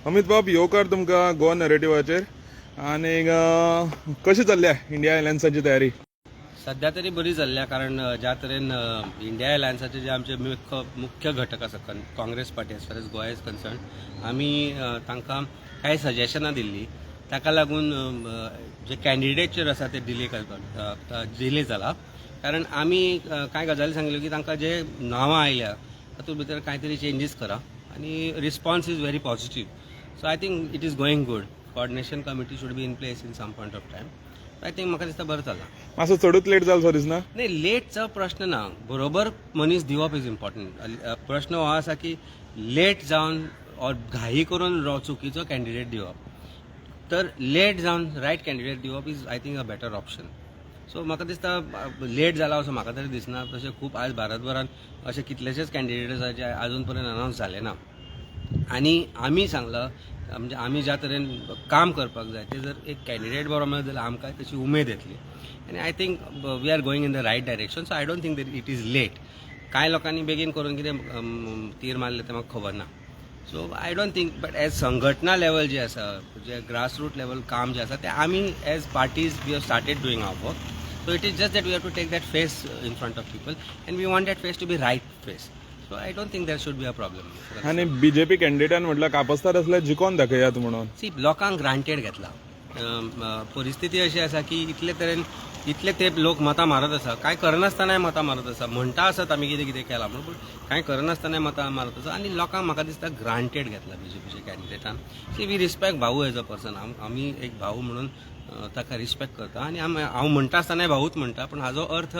अमित बाब येवकार तुमकां गोवा नरेटिवाचेर आनी कशी चल्ल्या इंडिया अलायन्साची तयारी. सध्या तरी बरी चल्ल्या कारण ज्या तरेन इंडिया अलायन्साचे जे आमचे मुख्य घटक आसा Congress party as far as Goa is concern आमी तांकां कांय सजेशनां दिल्लीं ताका लागून जे कॅन्डिडेटचेर आसा ते डिले जाला कारण आमी कांय गजाली सांगल्यो की तांकां जे नांवां आयल्या तातूंत भितर कांय तरी चेंजीस करा आनी response is very positive. So I think it is going good. Coordination committee should be in place in some point of time. I think म्हाका दिसता बरें चल्लां. मातसो चडूच लेट जालो सो दिसना. नाही लेटचा प्रश्न ना, बरोबर मनीस दिवप इज इम्पॉर्टंट. प्रश्न हो आसा की लेट जावन और घाई करून चुकीचो कॅन्डिडेट दिवप. तर लेट जावन रायट कॅन्डिडेट दिवप is I think a better option. So म्हाका दिसता लेट जाला असो म्हाका तरी दिसना. तशें खूब आज भारतभरात असे कितलेशेच कॅन्डिडेट आसा जे अजून पर्यंत अनावन्स झाले ना आनी आमी सांगलां म्हणजे आमी ज्या तरेन काम करपाक जाय ते जर एक कॅन्डिडेट बरो मेळत जाल्यार आमकां तशी उमेद येतली आनी I think we are going in the right direction. So I don't think that it is late. कांय लोकांनी बेगीन करून कितें तीर मारले ते म्हाका खबर ना. So I don't think but as संघटना लेवल जे आसा जे ग्रासरूट लेवल काम जे आसा ते आमी as parties we have started doing our work. So it is just that we have to take that face in front of people and we want that face to be right face. So I don't think there should be a problem. आणि BJP कॅन्डिडेटान म्हटलं कापस्तार असल्यार जिखोवन दाखयात म्हणून. See, लोकांक granted घेतला. परिस्थिती अशी आसा की इतले ते लोक मतां मारत आसा, कांय करनासतनाय मतां मारत आसा, म्हणटा आसत आमी कितें कितें केलां म्हणून, पूण कांय करनासतनाय मतां मारत आसा आनी लोकांक म्हाका दिसता ग्रांटेड घेतला बीजेपीच्या कॅन्डिडेटान. की वी रिस्पेक्ट भाऊ एज अ पर्सन. आमी एक भाऊ म्हणून ताका रिस्पेक्ट करता आनी हांव म्हणटा आसतनाय भाऊच म्हणटा, पूण हाजो अर्थ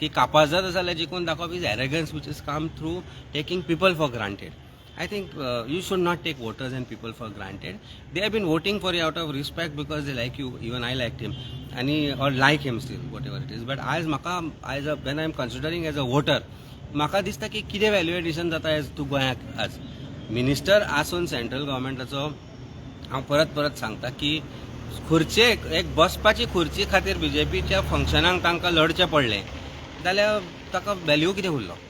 की कापाजत आसा जाल्यार जिखून दाखोवप is arrogance which is come through taking people for granted. I think you should not take voters and people for granted. They have been voting for you out of respect because they like you. Even I liked him, or like him still, whatever it is. But when I am considering as a voter, म्हाका दिसता की कितें valuation जाता age तूं गोंयाक आज minister आसून central गव्हर्मेंटाचो. हांव परत सांगता की खुर्चेक एक बसपाची खुर्ची खातीर बीजेपीच्या फंक्शनाक तांकां लढचें पडलें जाल्यार ताका व्हॅल्यू कितें उरलो.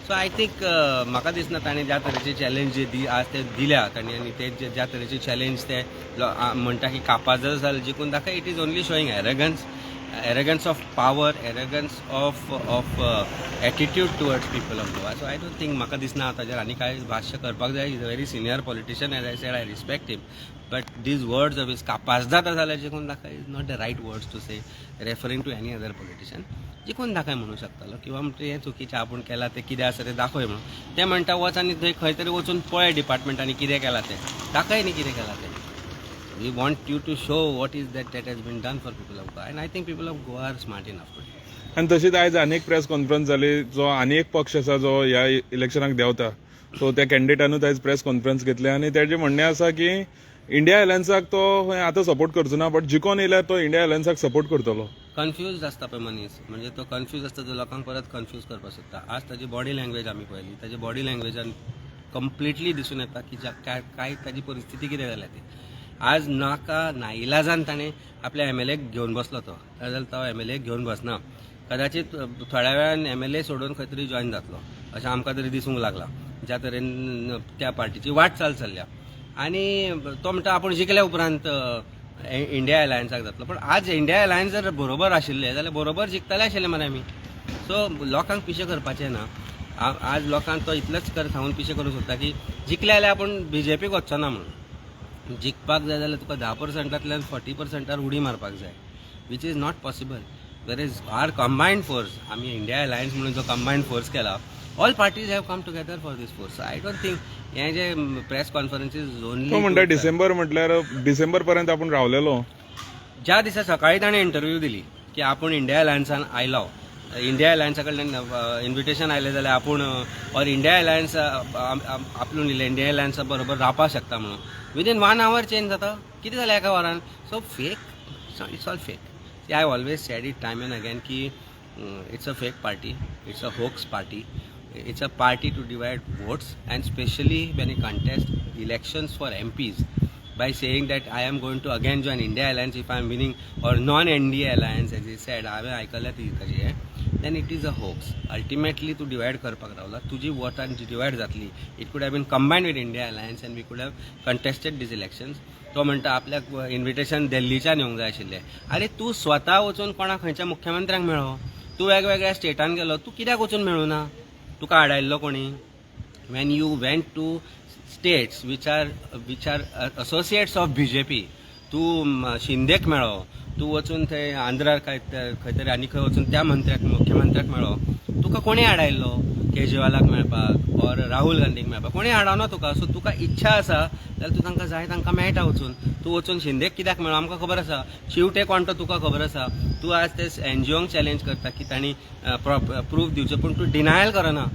सो आय थिंक म्हाका दिसना ताणें ज्या तरेचे चॅलेंज जे आज ते दिल्या तांणी आनी ते ज्या तरेचे चॅलेंज ते म्हणटा की कापाजत जाल्यार जिखून दाखय it is only showing arrogance of power, arrogance of attitude towards people of Goa. So I don't think म्हाका दिसना ताजेर आनी कांय भाश्य करपाक जाय. Is a very senior politician as I said I respect him. But these words of his कापाजदात जाल्यार जिखून दाखय is not the right words to say referring to any other politician. जिखून दाखय म्हणू शकतालो किंवा म्हणजे हें चुकीचें आपूण केलां तें कितें आसा तें दाखय म्हणून. ते म्हणटा वच आनी थंय खंय तरी वचून पळय डिपार्टमेंटांनी कितें केलां तें दाखय न्ही कितें केलां तें. We want you to show what is that has been done for people of Goa and I think people of Goa are smart enough to do. आनी तशीच आयज आनी एक प्रेस कॉन्फरन्स जाली जो आनी एक पक्ष आसा जो ह्या इलेक्शनाक देंवता. सो त्या कॅन्डिडेटानूच आयज प्रेस कॉन्फरन्स घेतली आनी तेजें म्हणणें आसा की इंडिया अलायन्साक तो आतां सपोर्ट करचो ना बट जिखोन येयल्यार तो इंडिया अलायन्साक सपोर्ट करतलो. कन्फ्यूज आसता पळय मनीस, म्हणजे तो कन्फ्यूज आसता जो लोकांक परत कन्फ्यूज करपाक सोदता. आज ताजी बॉडी लँग्वेज आमी पळयली, ताजी बॉडी लँग्वेजान कंप्लिटली दिसून येता की काय ताजी परिस्थिती कितें जाल्या ती. आज नाइलाजान ताणें आपल्या एम एल एक घेवन बसलो तो, जाल्यार तो एम एल एक घेवन बसना. कदाचित थोड्या वेळान एम एल ए सोडून खंय तरी जॉयन जातलो अशें आमकां तरी दिसूंक लागला ज्या तरेन त्या पार्टीची वाटचाल चल्ल्या. आनी तो म्हणटा आपूण जिखल्या उपरांत इंडिया अलायन्साक जातलो. पण आज इंडिया अलायन्स जर बरोबर आशिल्ले जाल्यार बरोबर जिखतले आशिल्ले मरे आमी. सो लोकांक पिशें करपाचें ना. आज लोकांक तो इतलेंच सांगून पिशें करूंक सोदता की जिखले जाल्यार आपूण बीजेपीक वचचो ना म्हणून. जिखपाक जाय जाल्यार तुका 10%तल्यान 40%र उडी मारपाक जाय which is not possible. There is are combined force. आमी इंडिया अलायन्स म्हणून जो कंबायन्ड फोर्स केला, all parties have come together for this force. I don't think हे जे प्रेस कॉन्फरन्सीस ओनली तो म्हणटा डिसेंबर म्हटल्यार डिसेंबर पर्यंत आपूण रावलेलो. ज्या दिसा सकाळी ताणें इंटरव्यू दिली की आपूण इंडिया अलायन्सान आयलो, इंडिया अलायन्सा कडल्यान इन्विटेशन आयलें जाल्यार आपूण और इंडिया अलायन्स आपूण इंडिया अलायन्सा बरोबर रावपाक शकता म्हणून विदीन 1 hour चेंज जाता. कितें जालें एका वरान. So fake, it's all fake. I always said it time and again की it's a fake party, it's a hoax party. It's a party to divide votes, and especially when it contests elections for MPs by saying that I am going to again join India Alliance if I am winning or non-India Alliance, as he said. हांवें आयकल्या ती ताजी then it is a hoax. Ultimately तूं divide करपाक रावला, तुजी वोटां divide जातली. It could have been combined with India alliance and we could have contested this elections. तो म्हणटा आपल्याक इन्विटेशन दिल्लीच्यान येवंक जाय आशिल्लें. अरे तूं स्वता वचून कोणाक खंयच्या मुख्यमंत्र्यांक मेळ्ळो, तूं वेगवेगळ्या स्टेटान गेलो, तूं कित्याक वचून मेळूं ना? तुका आडायल्लो कोणी? when you went to states which are associates of BJP, तूं शिंदेक मेळ्ळो, तूं वचून थंय आंध्राक खंय तरी आनी खंय वचून त्या मुख्यमंत्र्याक मेळ्ळो, तुका कोणी आडायल्लो? केजरीवालाक मेळपाक ऑर राहुल गांधीक मेळपाक कोणी आडावना तुका. सो तुका इच्छा आसा जाल्यार तूं तांकां जाय तांकां मेळटा वचून. तूं वचून शिंदेक कित्याक मेळ्ळो आमकां खबर आसा. शिवटे कोण तो तुका खबर आसा. तूं आज ते एनजीओंक चॅलेंज करता की तांणी प्रूफ दिवचो, पूण तूं डिनायल करना.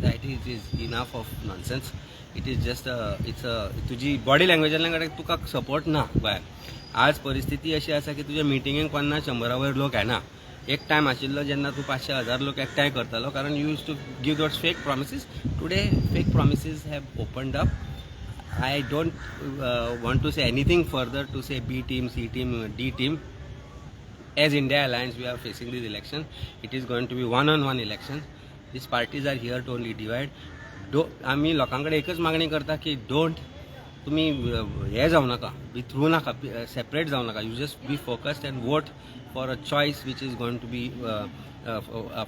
That is enough of nonsense. It is just तुजी बॉडी लँग्वेजांतल्यान तुका सपोर्ट ना गोंयांत. आज परिस्थिती अशी आसा की तुज्या मिटिंगेक 50-100 वयर लोक येना. एक टायम आशिल्लो जेन्ना तूं 500-1000 लोक एकठांय करतालो, कारण you use to give those fake promises. Today fake promises have opened up. I don't want to say anything further to say B team, C team, D team. As India Alliance, we are facing this election. It is going to be one-on-one election. These parties are here to only divide. आम्ही लोकांकडे एकच मागणी करता की don't तुम्ही हे जाऊ नका, विथरू नका, सेपरेट जाऊ नका. You just be focused and vote for a choice which is going to be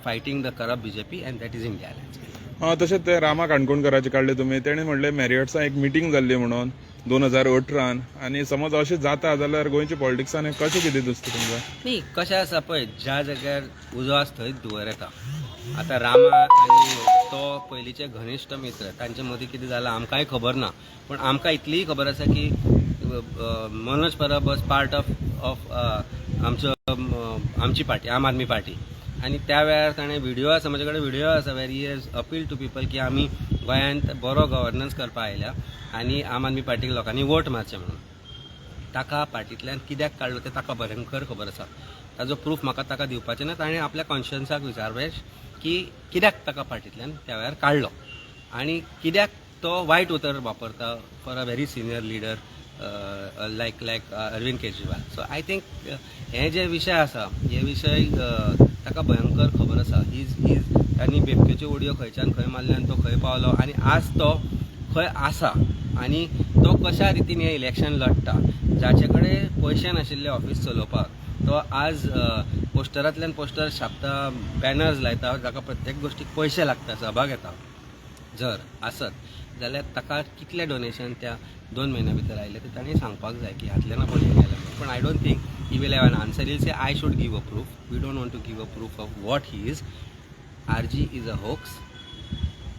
fighting the corrupt BJP and that is India alliance. तशेंच ते रामा काणकोणकराचे काडले तुमी. तेणें म्हणलें मॅरियट्सां एक मिटींग जाल्ली म्हणून 2018 आनी समज अशें जाता जाल्यार गोंयच्या पॉलिटिक्सान हें कशें कितें दिसता तुमकां? न्ही, कशें आसा पळय, ज्या जाग्यार उजो आसा थंयच धुंवर येता. आतां रामा आनी तो पयलींचे घनिश्ट मित्र, तांचे मदीं कितें जालां आमकांय खबर ना. पूण आमकां इतलीय खबर आसा की Manoj Parab was part of आमची पार्टी, आम आदमी पार्टी. आनी त्या वेळार ताणें व्हिडिओ आसा, म्हजे कडेन व्हिडिओ आसा वेर he has appeal to people की आमी गोंयांत बरो गव्हर्नन्स करपा आयल्या आनी आम आदमी पार्टीक लोकांनी वोट मारचें म्हणून. ताका पार्टींतल्यान कित्याक काडलो तें ताका भयंकर खबर आसा. ताजो प्रूफ म्हाका ताका दिवपाचें ना. ताणें आपल्या कॉन्शियन्साक विचारचें की कित्याक ताका पार्टींतल्यान त्या वेळार काडलो आनी कित्याक तो वायट उतर वापरता for a very senior leader like Arvind Kejriwal. So I think हे जे विशय आसा हे विशय ताका भयंकर खबर आसा. तांणी बेबकेच्यो उडयो खंयच्यान खंय मारल्यान तो खंय पावलो आनी आज तो खंय आसा आनी तो कशा रितीन हें इलेक्शन लडटा. जाचे कडेन पयशे नाशिल्ले ऑफीस चलोवपाक तो आज पोस्टरांतल्यान पोस्टर छापता, बॅनर्स लायता, जाका प्रत्येक गोष्टीक पयशे लागता, सहभाग येता. जर आसत जाल्यार ताका कितले डोनेशन त्या 2 म्हयन्या भितर आयले तें ताणें सांगपाक जाय की हातल्यान आपण हे केलें. पण I don't think he will have an answer. Will say I should give a proof. We don't want to give a proof of what he is. RG is a hoax.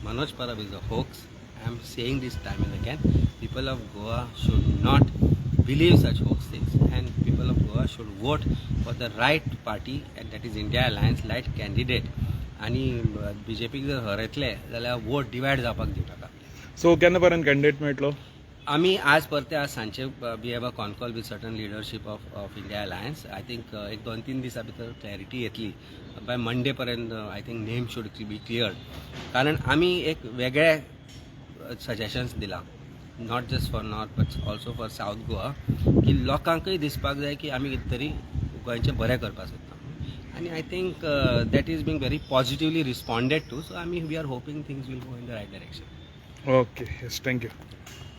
Manoj Parab is a hoax. I am saying this time and again. People of Goa should not believe such hoax things, and people of Goa should vote for the right party, and that is India Alliance, right candidate. आणि BJP जर हरयतले जाल्यार vote divide जावपाक दिवनाका. So केन्ना पर्यंत candidate मेळटलो? आमी आज सांचे we have a call with certain leadership of India alliance. I think एक 2-3 दिसा भितर क्लॅरिटी येतली. बाय मंडे पर्यंत I think name should be cleared. कारण आमी एक वेगळे सजेशन्स दिला, not just for north but also for south Goa, की लोकांकय दिसपाक जाय की आमी कितें तरी गोंयचें बरें करपाक सोदता. आणि I think that is being very positively responded to. So we are hoping things will go in the right direction. Okay, yes, thank you.